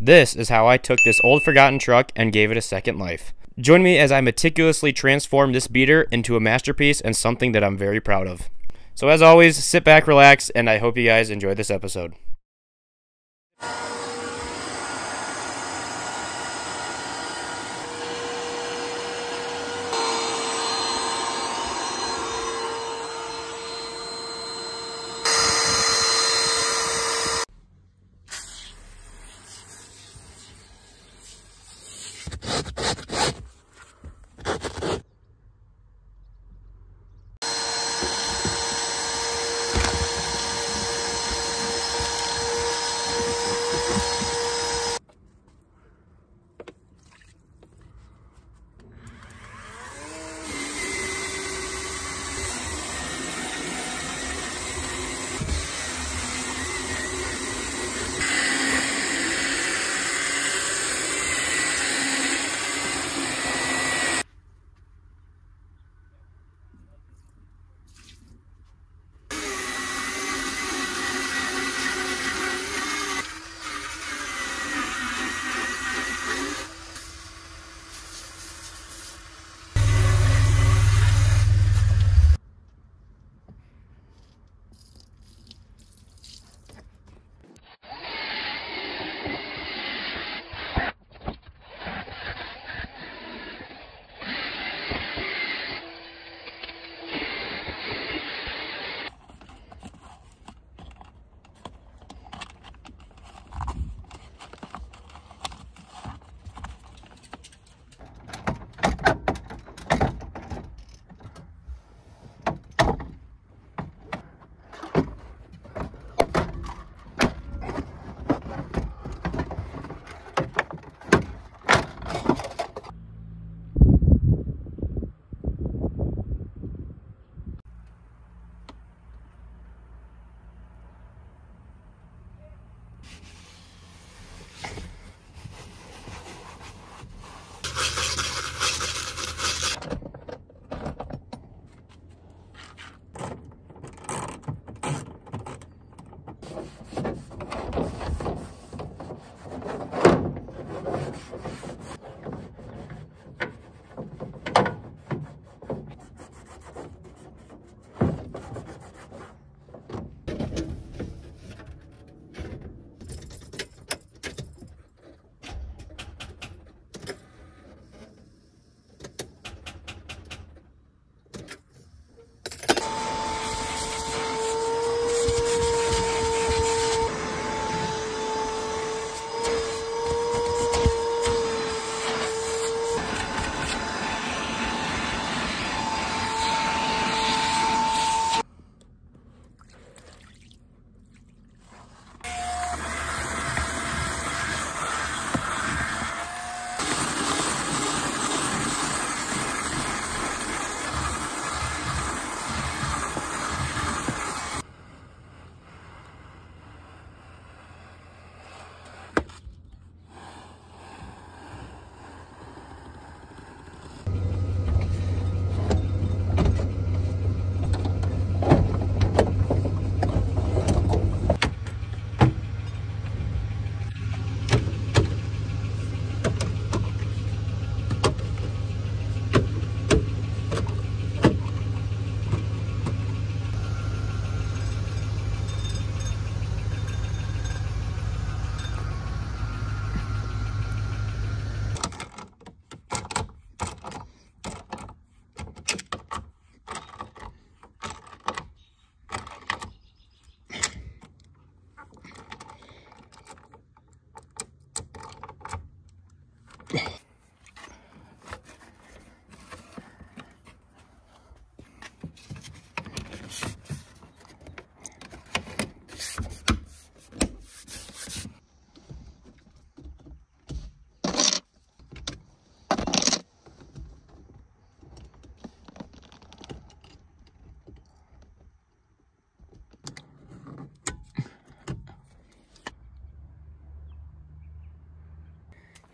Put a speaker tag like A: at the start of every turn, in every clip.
A: This is how I took this old forgotten truck and gave it a second life. Join me as I meticulously transform this beater into a masterpiece and something that I'm very proud of. So as always, sit back, relax, and I hope you guys enjoy this episode.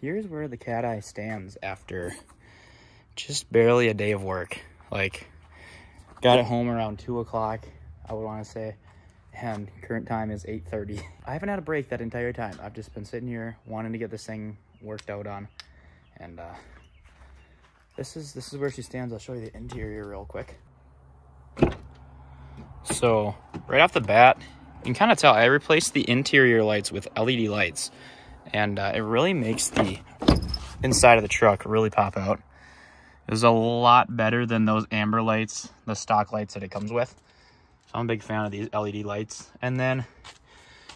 A: Here's where the cat eye stands after just barely a day of work. Like, got it home around 2 o'clock, I would want to say. and current time is 8:30. I haven't had a break that entire time. I've just been sitting here wanting to get this thing worked out on, and this is where she stands. I'll show you the interior real quick. So right off the bat, you can kind of tell I replaced the interior lights with LED lights, and it really makes the inside of the truck really pop out. It was a lot better than those amber lights, the stock lights that it comes with. So I'm a big fan of these LED lights. And then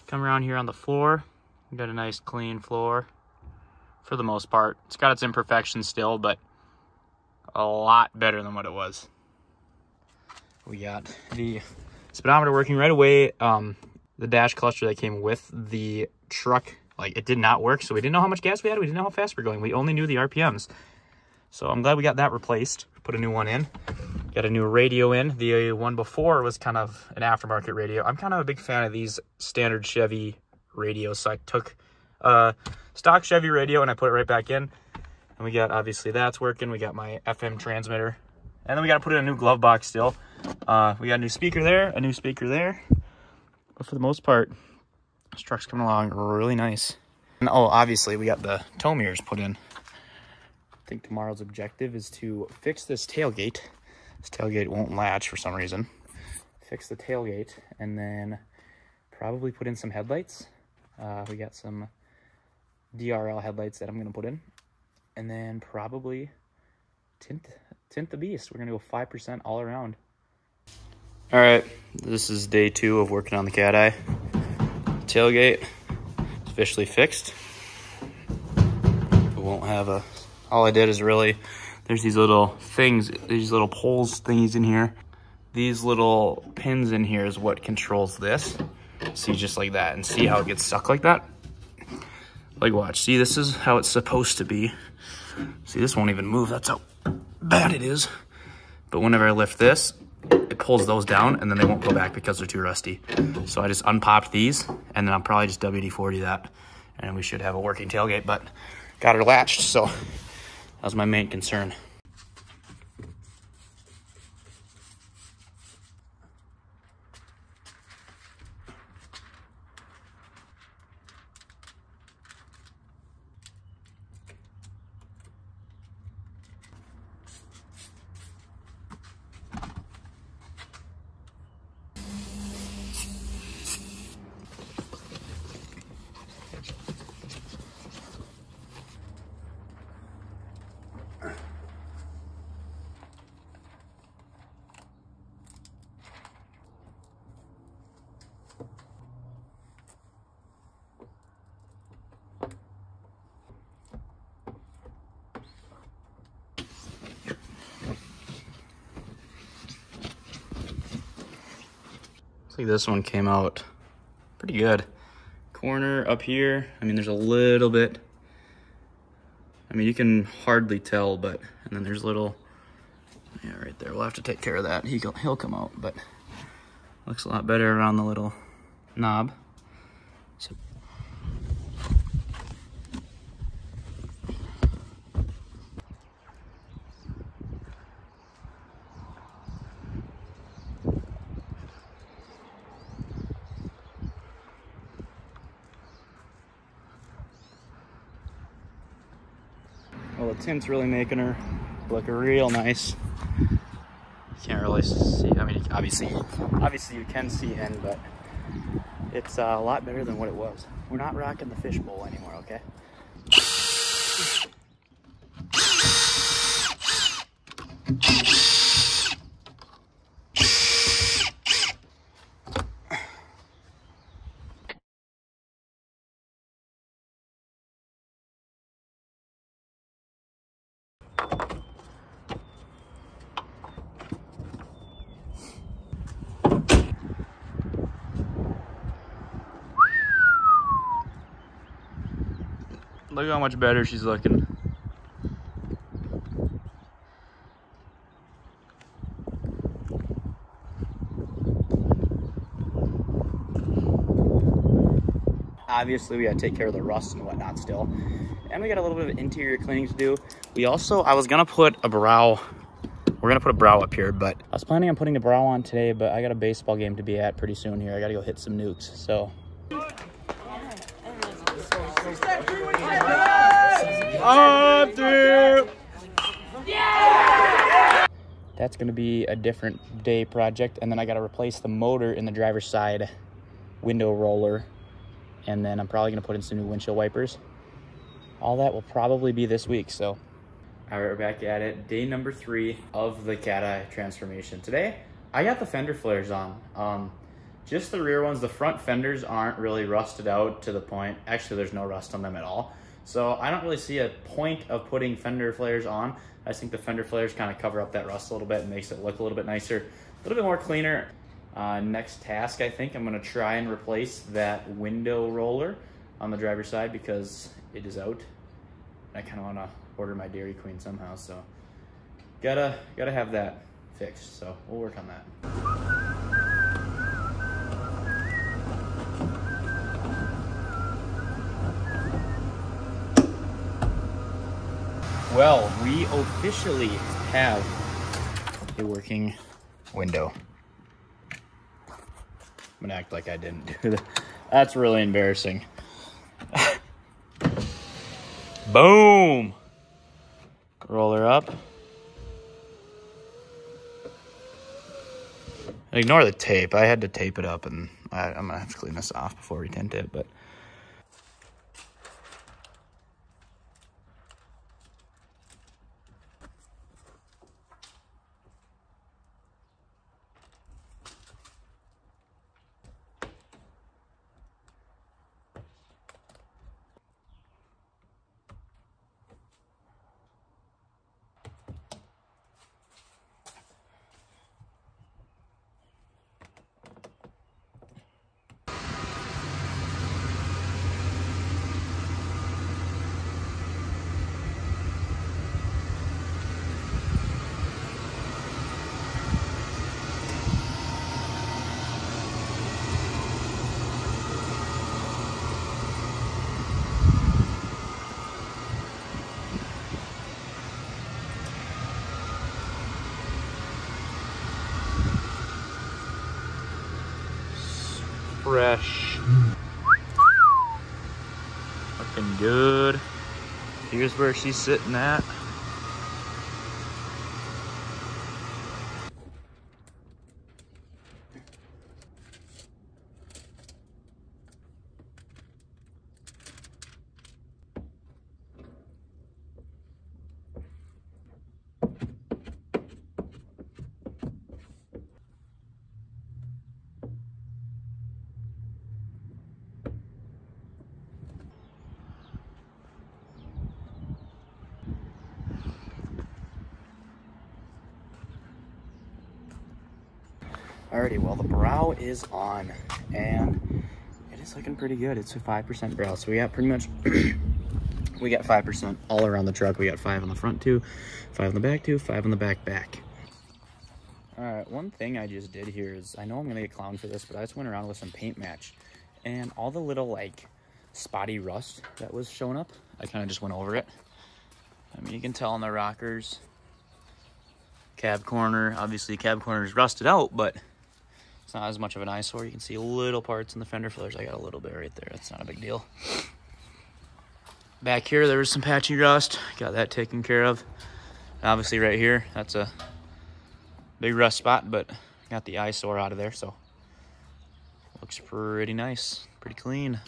A: come around here on the floor. We got a nice clean floor for the most part. It's got its imperfections still, but a lot better than what it was. We got the speedometer working right away. The dash cluster that came with the truck, like, it did not work. So we didn't know how much gas we had. We didn't know how fast we were going. We only knew the RPMs. So I'm glad we got that replaced. Put a new one in. Got a new radio in. The one before was kind of an aftermarket radio. I'm kind of a big fan of these standard Chevy radios. So I took a stock Chevy radio and I put it right back in. And we got, obviously that's working. We got my FM transmitter. And then we got to put in a new glove box still. We got a new speaker there, a new speaker there. But for the most part, this truck's coming along really nice. And oh, obviously we got the tow mirrors put in. I think tomorrow's objective is to fix this tailgate. This tailgate won't latch for some reason. Fix the tailgate and then probably put in some headlights. We got some DRL headlights that I'm going to put in. And then probably tint the beast. We're going to go 5% all around. All right, this is day 2 of working on the cat eye. Tailgate is officially fixed. We won't have a... All I did is really, there's these little things, these little poles thingies in here. These little pins in here is what controls this. See, just like that, and see how it gets stuck like that? Like, watch, see, this is how it's supposed to be. See, this won't even move, that's how bad it is. But whenever I lift this, it pulls those down, and then they won't go back because they're too rusty. So I just unpopped these, and then I'll probably just WD-40 that, and we should have a working tailgate, but got her latched, so that was my main concern. Looks like this one came out pretty good. Corner up here, I mean, there's a little bit. I mean, you can hardly tell, but, and then there's little, yeah, right there. We'll have to take care of that. He'll come out, but looks a lot better around the little knob. So well, the tint's really making her look real nice. You can't really see, I mean, obviously you can see in, but it's a lot better than what it was. We're not rocking the fishbowl anymore, okay? Look how much better she's looking. Obviously, we gotta take care of the rust and whatnot still. And we got a little bit of interior cleaning to do. We also, I was gonna put a brow we're gonna put a brow up here, but I was planning on putting the brow on today, but I got a baseball game to be at pretty soon here. I gotta go hit some nukes, so. Up there. Yeah! That's gonna be a different day project, and then I gotta replace the motor in the driver's side window roller, and then I'm probably gonna put in some new windshield wipers. All that will probably be this week, so. All right, we're back at it. Day number 3 of the cat eye transformation. Today, I got the fender flares on. Just the rear ones. The front fenders aren't really rusted out to the point. Actually, there's no rust on them at all. So I don't really see a point of putting fender flares on. I think the fender flares kind of cover up that rust a little bit and makes it look a little bit nicer, a little bit more cleaner. Next task, I think I'm gonna try and replace that window roller on the driver's side because it is out. I kind of wanna order my Dairy Queen somehow, so gotta have that fixed. So we'll work on that. Well, we officially have a working window. I'm gonna act like I didn't do that. That's really embarrassing. Boom! Roll her up. Ignore the tape. I had to tape it up, and I'm gonna have to clean this off before we tint it, but. Fresh. Looking good. Here's where she's sitting at. Alrighty, well, the brow is on, and it is looking pretty good. It's a 5% brow, so we got pretty much, we got 5% all around the truck. We got 5 on the front too, 5 on the back too, 5 on the back. Alright, one thing I just did here is, I know I'm gonna get clowned for this, but I just went around with some paint match, and all the little, like, spotty rust that was showing up, I kind of just went over it. I mean, you can tell on the rockers, cab corner, obviously cab corner is rusted out, but it's not as much of an eyesore. You can see little parts in the fender flares. I got a little bit right there. That's not a big deal. Back here, there was some patchy rust. Got that taken care of. Obviously right here, that's a big rust spot, but got the eyesore out of there, so looks pretty nice, pretty clean.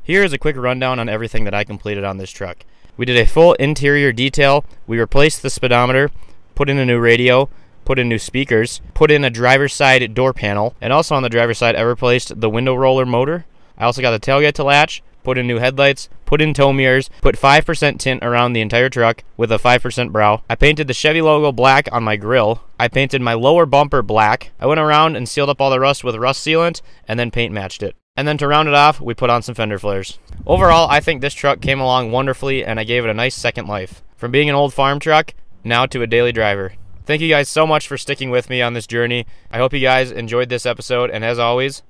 A: Here is a quick rundown on everything that I completed on this truck. We did a full interior detail. We replaced the speedometer, put in a new radio, put in new speakers, put in a driver's side door panel, and also on the driver's side I replaced the window roller motor. I also got the tailgate to latch, put in new headlights, put in tow mirrors, put 5% tint around the entire truck with a 5% brow. I painted the Chevy logo black on my grille. I painted my lower bumper black. I went around and sealed up all the rust with rust sealant and then paint matched it. And then to round it off, we put on some fender flares. Overall, I think this truck came along wonderfully and I gave it a nice second life. From being an old farm truck, now to a daily driver. Thank you guys so much for sticking with me on this journey. I hope you guys enjoyed this episode, and as always,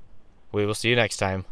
A: we will see you next time.